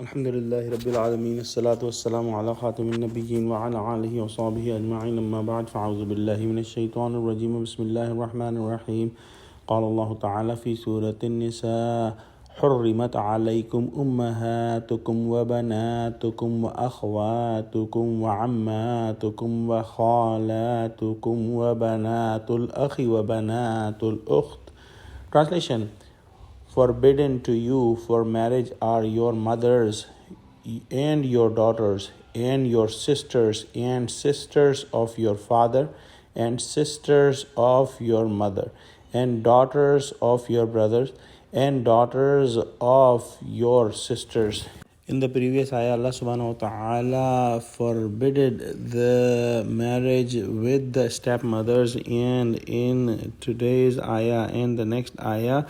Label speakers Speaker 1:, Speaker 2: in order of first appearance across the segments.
Speaker 1: Alhamdulillahi Rabbil Alameen, as-salatu was-salamu ala khatamin nabiyyin wa ala alihi wa sahbihi ajma'in, amma ba'd, fa'awzu billahi minash shaitanir rajim, bismillahir rahmanir rahim. Qala Allah ta'ala fi Surah An-Nisa, حرمت عليكم أمهاتكم وبناتكم وأخواتكم وعماتكم وخالاتكم وبنات الأخ وبنات الأخت. Translation: Forbidden to you for marriage are your mothers and your daughters and your sisters and sisters of your father and sisters of your mother and daughters of your brothers and daughters of your sisters. In the previous ayah, Allah subhanahu wa ta'ala forbidded the marriage with the stepmothers, and in today's ayah and the next ayah,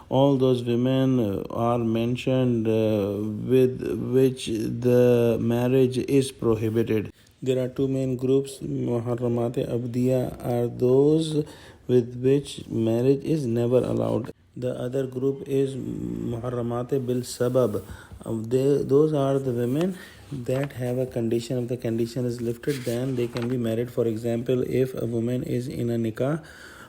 Speaker 1: all those women are mentioned with which the marriage is prohibited. There are two main groups. Muharramat Abdiya are those with which marriage is never allowed. The other group is Muharramat bil Sabab. Those are the women that have a condition. If the condition is lifted, then they can be married. For example, if a woman is in a nikah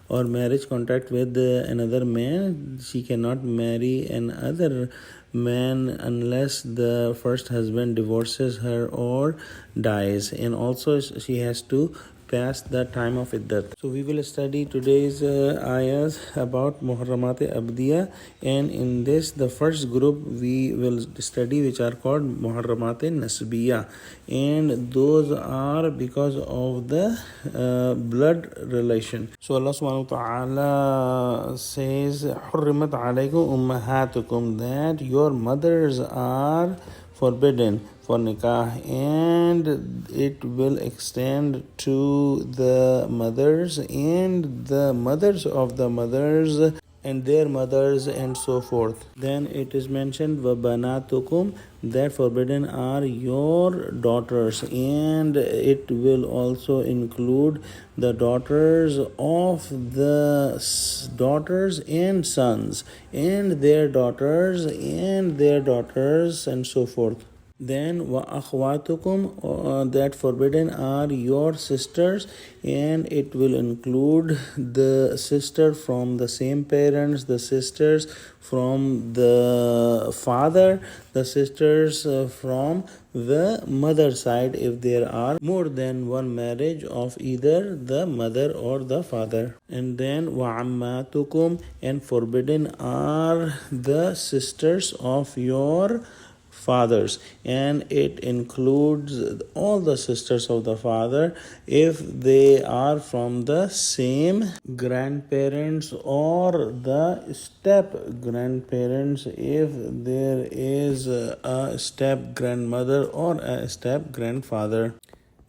Speaker 1: or marriage contract with another man, she cannot marry another man unless the first husband divorces her or dies, and also she has to pass the time of iddat. So we will study today's ayahs about Muharramat Abdiya, and in this the first group we will study which are called Muharramat Nasbiya, and those are because of the blood relation. So Allah subhanahu wa ta'ala says Hurrimat alaykum ummahatukum, that your mothers are forbidden for nikah, and it will extend to the mothers and the mothers of the mothers and their mothers and so forth. Then it is mentioned وَبَنَاتُكُمْ, that forbidden are your daughters, and it will also include the daughters of the daughters and sons and their daughters and so forth. Then وَأَخْوَاتُكُمْ, that forbidden are your sisters, and it will include the sister from the same parents, the sisters from the father, the sisters from the mother side if there are more than one marriage of either the mother or the father. And then وَعَمَّاتُكُمْ, and forbidden are the sisters of your fathers, and it includes all the sisters of the father if they are from the same grandparents or the step grandparents if there is a step grandmother or a step grandfather.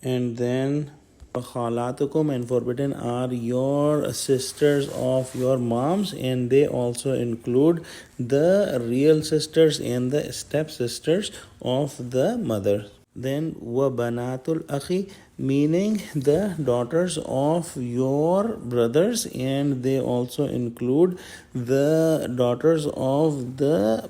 Speaker 1: And then Khalatukum, and forbidden are your sisters of your moms, and they also include the real sisters and the stepsisters of the mother. Then Wabanatul Akhi, meaning the daughters of your brothers, and they also include the daughters of the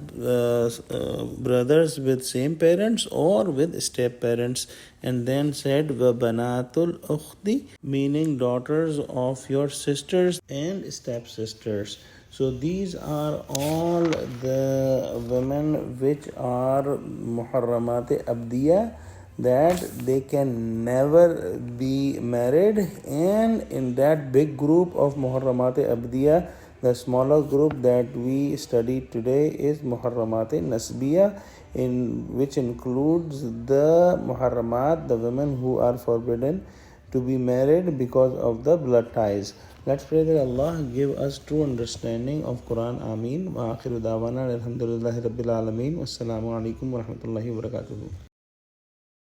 Speaker 1: brothers with same parents or with step parents. And then said Wabanatul Ukhti, meaning daughters of your sisters and stepsisters. So these are all the women which are Muharramat Abdiya, that they can never be married. And in that big group of Muharramat Abdiya, the smaller group that we studied today is Muharramat Nasbiya, in which includes the Muharramat, the women who are forbidden to be married because of the blood ties. Let's pray that Allah give us true understanding of Quran. Ameen. Wa akhiru dawana alhamdulillahi rabbil alameen. Wassalamu alaikum wa rahmatullahi wa barakatuhu.